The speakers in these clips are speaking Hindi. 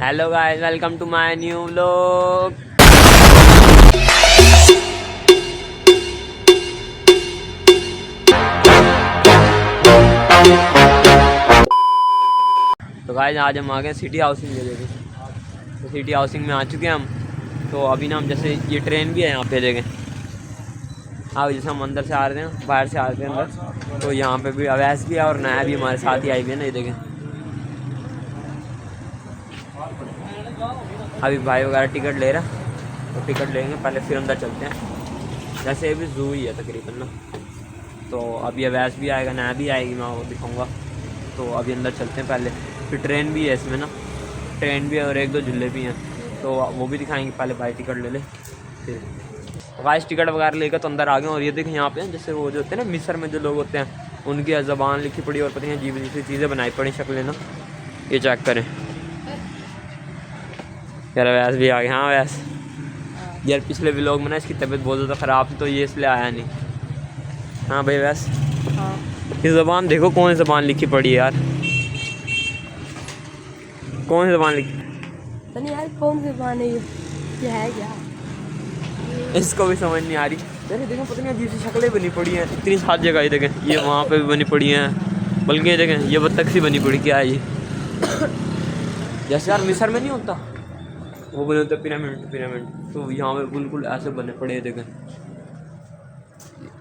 Hello guys, welcome to my new vlog. तो गाइस आज हम आ गए सिटी हाउसिंग के देखें। तो सिटी हाउसिंग में आ चुके हैं हम। तो अभी ना हम जैसे ये ट्रेन भी है यहाँ पे देखें। हाँ जैसे हम अंदर से आ रहे हैं, बाहर से आ रहे हैं अंदर, तो यहाँ पे भी अवैस भी है और नया भी हमारे साथ ही आई हुई है ना, ये देखें। अभी भाई वगैरह टिकट ले रहा है, तो टिकट लेंगे पहले फिर अंदर चलते हैं। जैसे ये भी जू ही है तकरीबन ना, तो अभी अवैस भी आएगा, नया भी आएगी, मैं वो दिखाऊंगा। तो अभी अंदर चलते हैं पहले। फिर ट्रेन भी है इसमें ना, ट्रेन भी है और एक दो झूले भी हैं, तो वो भी दिखाएंगे। पहले भाई टिकट ले ले, फिर गाइस टिकट वगैरह लेकर तो अंदर आ गए। और ये देखें यहाँ पे जैसे वो जो होते हैं ना मिस्र में जो लोग होते हैं, उनकी ज़बान लिखी पड़ी और पता नहीं अजीब अजीब सी चीज़ें बनाई पड़ी शक्लें ना। ये चेक करें यार, वैस भी आ गया। हाँ वैस यार, पिछले व्लॉग में ना इसकी तबीयत बहुत ज़्यादा ख़राब थी, तो ये इसलिए आया नहीं। हाँ भाई वैस, हाँ ये ज़बान देखो कौन सी ज़बान लिखी पड़ी है यार, कौन सी ज़बान लिखी। तो नहीं यार, कौन सी ज़बान है ये है क्या? इसको भी समझ नहीं आ रही। अरे देखो पता नहीं अजीब सी शक्लें बनी पड़ी हैं इतनी सारी जगह। ये देखें, ये वहाँ पे भी बनी पड़ी हैं, बल्कि ये देखें ये बत्तख सी बनी पड़ी। क्या है ये? जैसे यार मिस्र में नहीं होता, वो बने होते पिरामिड पिरामिड, तो यहाँ पे बिल्कुल ऐसे बने पड़े हैं। देखें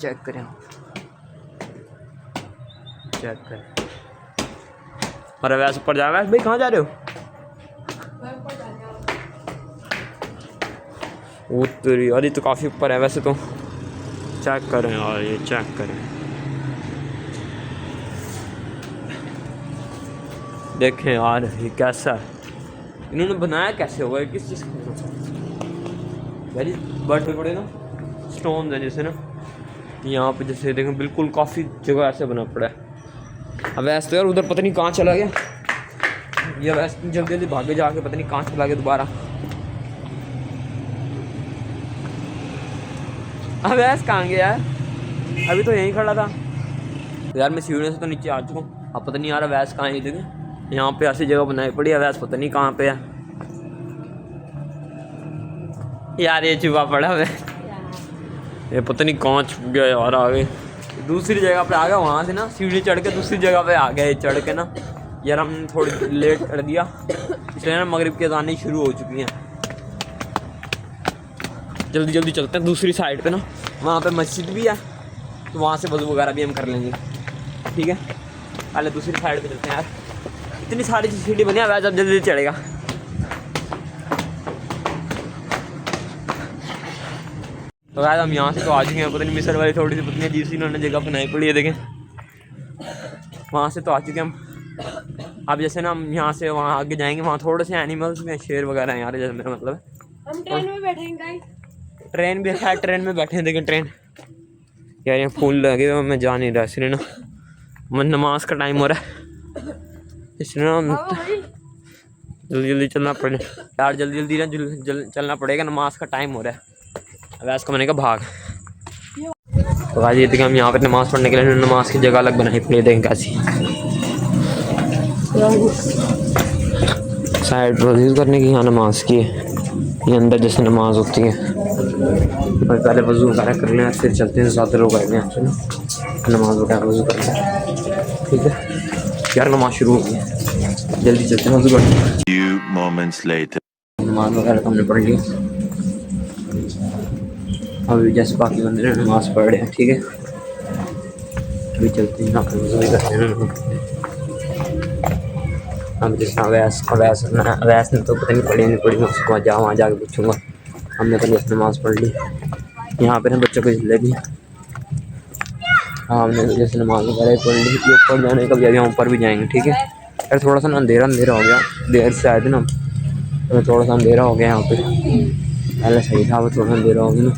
चेक करें, चेक करें। अरे वैसे ऊपर जा, वैसे भाई कहाँ जा रहे हो? वो तेरी, अरे तो काफ़ी ऊपर है वैसे तो। चेक करें यार, ये चेक करें, देखें यार ये कैसा है, इन्होंने बनाया कैसे होगा, किस चीज़ का वेरी बड़े बड़े ना स्टोन है जैसे ना यहाँ पे। जैसे देखें बिल्कुल काफ़ी जगह ऐसे बना पड़ा है। अब वैसे तो यार उधर पता नहीं कहाँ चला गया ये, वैसे जल्दी जल्दी भागे जाके पता नहीं कहाँ चला गया दोबारा। अब ऐस कहाँ गया यार, अभी तो यहीं खड़ा था। तो यार मैं सीढ़ियों से तो नीचे आ चुका हूँ, अब पता नहीं यार अवैस कहाँ है। देखें यहाँ पे ऐसी जगह बनाई पड़ी है, अवैस पता नहीं कहाँ पे है यार। ये छुपा पड़ा है, ये पता नहीं कहाँ छुप गया यार। आगे दूसरी जगह पे आ गया, वहाँ से ना सीढ़ी चढ़ के दूसरी जगह पे आ गया। ये चढ़ के ना यार हमने थोड़ी लेट कर दिया, इसलिए ना मगरिब की अज़ानें शुरू हो चुकी हैं। जल्दी जल्दी चलते हैं दूसरी साइड पे ना, वहाँ पे मस्जिद भी है, तो वहाँ से वज़ू वगैरह भी हम कर लेंगे। ठीक है, पहले दूसरी साइड पे चलते हैं यार। इतनी सारी सीढ़ी बनी है, वैसे अब जल्दी जल्दी चढ़ेगा। तो यार हम यहाँ से तो आ चुके हैं, पता नहीं मिस्र वाली थोड़ी सी पत्नी अजीब सी इन्होंने जगह बनाई पड़ी है। देखें वहाँ से तो आ चुके हम। अब जैसे ना हम यहाँ से वहाँ आगे जाएंगे, वहाँ थोड़े से एनिमल्स भी हैं, शेर वगैरह हैं यार, जैसे मेरा मतलब है। हम ट्रेन में बैठेंगे, ट्रेन भी है, ट्रेन में बैठे हैं। देखें ट्रेन यार, यहाँ फूल लगे हुए, मैं जा नहीं रहा इसलिए ना, मैं नमाज का टाइम हो रहा है इसलिए ना जल्दी जल्दी चलना पड़े यार, जल्दी जल्दी ना चलना पड़ेगा, नमाज का टाइम हो रहा है। अब ऐसा मैंने कहा भाग। तो आज ये देखिए हम यहाँ पर नमाज़ पढ़ने के लिए नमाज की जगह अलग बनाई पड़ी, देखें कैसी साइड वज़ू करने की, यहाँ नमाज की है। ये अंदर जैसे नमाज होती है, और पहले वज़ू वगैरह कर लें, फिर चलते हैं। ज़्यादा लोग आए हैं यहाँ से नमाज वगैरह वज़ू कर लें। ठीक है यार, नमाज शुरू हो गई है, जल्दी चलते हैं वज़ू करते। नमाज वगैरह तो हमने पढ़ ली, अभी जैसे बाकी बंदे नमाज़ पढ़ रहे हैं। ठीक है, अभी चलते हैं यहाँ पर वज़ू भी करते हैं। अब जैसे अवैस ने तो पता नहीं पढ़ी नहीं पढ़ी, मैं उसको वहाँ जाके पूछूंगा। हमने तो जैसे नमाज़ पढ़ ली। यहाँ पे ना बच्चों को झूले भी, हाँ हमने तो जैसे नमाज वगैरह पढ़ ली। ऊपर जाने का भी, अभी हम ऊपर भी जाएंगे। ठीक है यार, थोड़ा सा ना अंधेरा हो गया, देर से आए थे ना, तो थोड़ा सा अंधेरा हो गया यहाँ पे। पहले सही था, वो थोड़ा अंधेरा हो गया ना।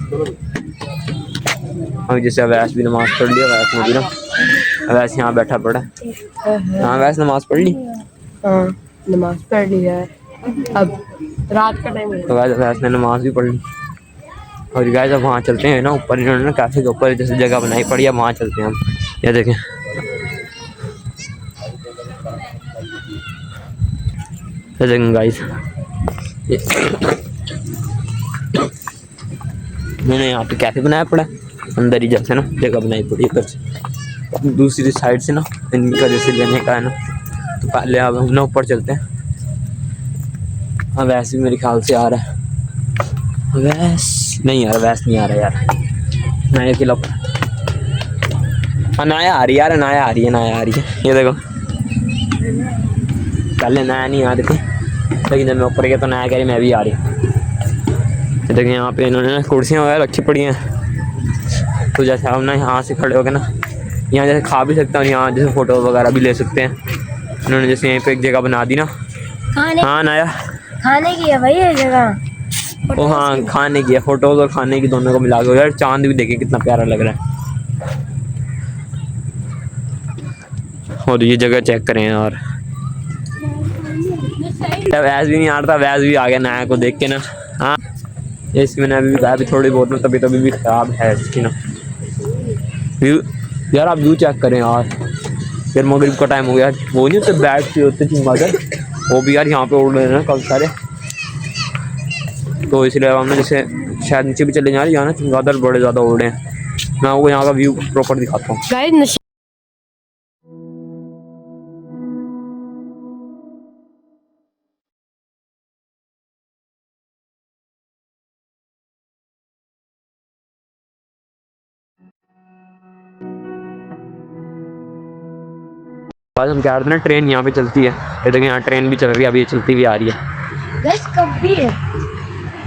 अभी जैसे अवैस भी नमाज़ पढ़ लिया, अवैस में भी ना, अवैस यहाँ बैठा पड़ा। हाँ अवैस नमाज़ पढ़ ली, हाँ नमाज पढ़ ली है, अब रात का टाइम है। तो वैसे ने नमाज भी पढ़ ली। और गाइस अब वहाँ चलते हैं ना ऊपर, इन्होंने ना कैफे के ऊपर जैसे जगह बनाई पड़ी है, वहाँ चलते हैं हम। ये देखें गाइस मैंने यहाँ पे कैफे बनाया पड़ा अंदर ही, जैसे ना जगह बनाई पड़ी इधर से, दूसरी साइड से ना इनका जैसे लेने का है ना, तो पहले अब हम ना ऊपर चलते हैं। हाँ वैसे भी मेरे ख्याल से आ रहा है, वैस नहीं यार, वैस नहीं आ रहा यार, नया किला। हाँ नया आ रही है यार, नया आ रही है, नया आ रही है। ये देखो पहले नया नहीं आ रही थी, लेकिन जब मैं ऊपर गया तो नया कह रही मैं भी आ रही। ये देखिए यहाँ पे इन्होंने ना कुर्सियाँ वगैरह रखी पड़ी हैं, तो जैसे हम ना यहाँ से खड़े हो गए ना, यहाँ जैसे खा भी सकते हैं और यहाँ जैसे फ़ोटो वगैरह भी ले सकते हैं। इन्होंने जैसे यहीं पे एक जगह बना दी ना। हाँ नया खाने की है भाई ये जगह। ओ हाँ खाने की है, फोटोज और खाने की दोनों को मिला के। यार चांद भी देखें कितना प्यारा लग रहा है, और ये जगह चेक करें यार। वैस भी नहीं आ रहा था, वैस भी आ गया नया को देख के ना। हाँ इसकी मैंने अभी भी थोड़ी बहुत, मतलब तभी भी ख़राब है इसकी ना व्यू। यार आप व्यू चेक करें यार, फिर मगरिब का टाइम हो गया, वो नहीं होते बैठ के होते चमगादड़, वो भी यार यहाँ पे उड़ रहे हैं ना काफ़ी सारे, तो इसलिए हमने जैसे शायद नीचे भी चले जा रहे हैं ना, चमगादड़ बड़े ज़्यादा उड़ रहे हैं। मैं आपको यहाँ का व्यू प्रॉपर दिखाता हूँ। आज हम कह रहे थे ना ट्रेन यहाँ पे चलती है, ये देखिए यहाँ ट्रेन भी चल रही है, अभी ये चलती हुई आ रही है। गाइस कब भी है,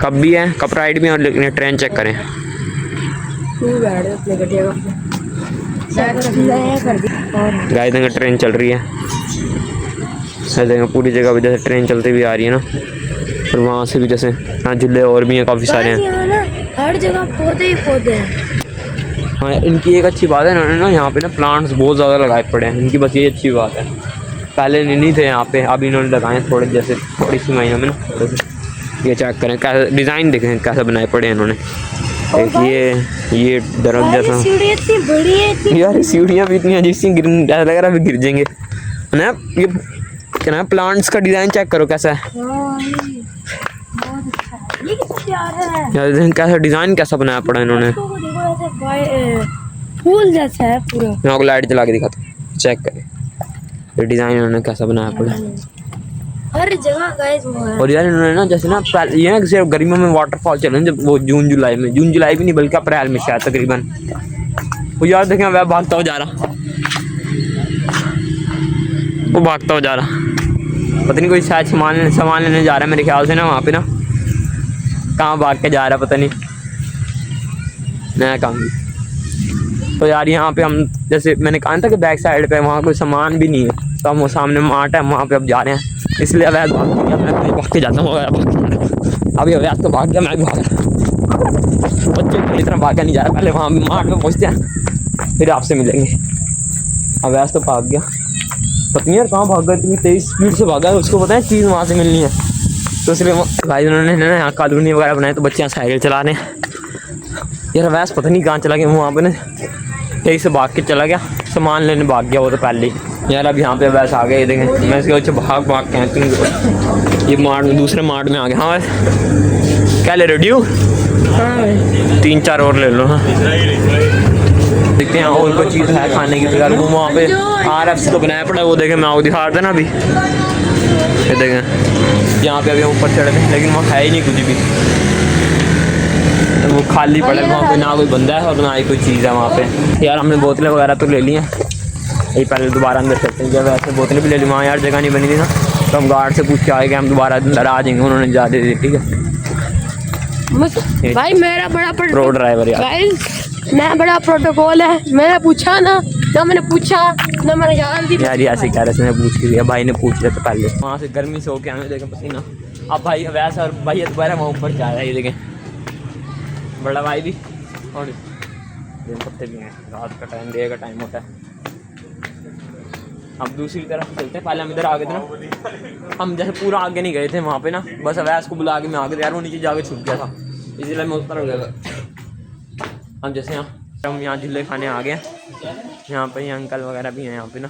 कब भी है, कब राइड भी है, और लेकिन ट्रेन चेक करें। गाइस देखिए ट्रेन चल रही है, देखिए पूरी जगह भी जैसे ट्रेन चलती हुई आ रही है ना, और वहाँ से भी जैसे यहाँ झूले और भी हैं काफ़ी सारे हैं। हर जगह पौधे ही पौधे हैं। हाँ इनकी एक अच्छी बात है, इन्होंने ना यहाँ पे ना प्लांट्स बहुत ज़्यादा लगाए पड़े हैं, इनकी बस ये अच्छी बात है। पहले नहीं थे यहाँ पे, अभी इन्होंने लगाए थोड़े, जैसे थोड़ी सी महीनों में ना थोड़े से। ये चेक करें कैसे डिज़ाइन देखें कैसे बनाए पड़े हैं इन्होंने। एक ये दरख्त जैसा, सीढ़ियाँ इतनी बड़ी है यार सीढ़ियाँ भी इतनी अजीब सी, गिर ऐसा लग रहा है गिर जाएंगे ना। ये क्या ना प्लांट्स का डिज़ाइन चेक करो कैसा है यार, कैसा डिज़ाइन कैसा बनाया पड़ा इन्होंने, फूल जैसा है पूरा। मैं आपको लाइट जला के दिखाता हूँ, चेक करें ये डिज़ाइन इन्होंने कैसा बनाया पड़ा हर जगह गाइस वो है। और यार इन्होंने ना जैसे ना ये ना सिर्फ गर्मियों में वाटरफॉल चल रहे हैं, जब वो जून जुलाई भी नहीं बल्कि अप्रैल में शायद तकरीबन। वो यार देखें वह भागता हुआ जा रहा, वो भागता हुआ जा रहा, पता नहीं कोई शायद सामान लेने जा रहा है मेरे ख्याल से ना, वहाँ पे ना कहाँ भाग के जा रहा है पता नहीं, नया काम भी। तो यार यहाँ पे हम जैसे मैंने कहा था कि बैक साइड पे वहाँ कोई सामान भी नहीं है, तो हम वो सामने मार्ट है वहाँ पे अब जा रहे हैं, इसलिए अवैध भाग गया, मैं भाग के जाता हूँ। अभी अवैध तो भाग गया, मैं भी भाग रहा, बच्चे पूरी तरह भागा नहीं जा रहा, पहले वहाँ मार्ट में पहुँचते हैं फिर आपसे मिलेंगे। अवैध तो भाग गया, पता नहीं यार कहाँ भाग गया, इतनी तेज स्पीड से भागा है, उसको पता है चीज़ वहाँ से मिलनी है, तो इसलिए भाई उन्होंने ना यहाँ कॉलोनी वगैरह बनाए, तो बच्चे यहाँ साइकिल चला रहे हैं। यार वैसे पता नहीं कहाँ चला गया, वहाँ पे ना कहीं से भाग के चला गया, सामान लेने भाग गया वो तो पहले ही। यार अब यहाँ पे वैसे आ गए, ये देखें मैं इसके बच्चे भाग के ये मार्ट में, दूसरे मार्ट में आ गया। हाँ वैसे क्या ले रहे हो, 3-4 और ले लो। हाँ देखते हैं और कोई चीज़ है खाने की, यार वो वहाँ पे RFC तो बनाया पड़ा है, वो देखें मैं आपको दिखा रहा था ना अभी, ये देखें यहाँ पे अभी हम ऊपर चढ़े थे, लेकिन वहाँ खाया ही नहीं कुछ भी, वो खाली पड़ा है वहाँ पे, ना कोई बंदा है और ना ही कोई चीज़ है वहाँ पे। यार हमने बोतलें वगैरह तो ले ली हैं, यही पहले दोबारा अंदर चलते हैं, जब ऐसे बोतलें भी ले ली, वहाँ यार जगह नहीं बनी थी ना, तो हम गार्ड से पूछ के आए कि हम दोबारा अंदर आ जाएंगे, उन्होंने जा दे दी। ठीक है भाई मेरा बड़ा प्रो ड्राइवर यार, मैं बड़ा प्रोटोकॉल है, मैंने पूछा ना मैंने पूछा ना मैंने जान दी यार ऐसे कह रहे थे, मैं पूछ के दिया, भाई ने पूछ लिया तो पहले वहाँ से गर्मी से होके आने देखें पसीना। अब भाई वैसा और भाई दोबारा वहाँ ऊपर जा रहा है, ये देखें बड़ा भाई भी, और पत्ते भी हैं, रात का टाइम डे का टाइम होता है। अब दूसरी तरफ चलते हैं, पहले हम इधर आ गए थे ना, हम जैसे पूरा आगे नहीं गए थे वहाँ पे ना, बस अवैस को बुला के मैं आ गया, यार वो नीचे जाके छुप गया था, इसलिए मैं उस तरफ गया था। हम जैसे हम यहाँ झूले खाने आ गए, यहाँ पे अंकल वगैरह भी हैं यहाँ पे ना।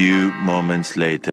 Few moments later.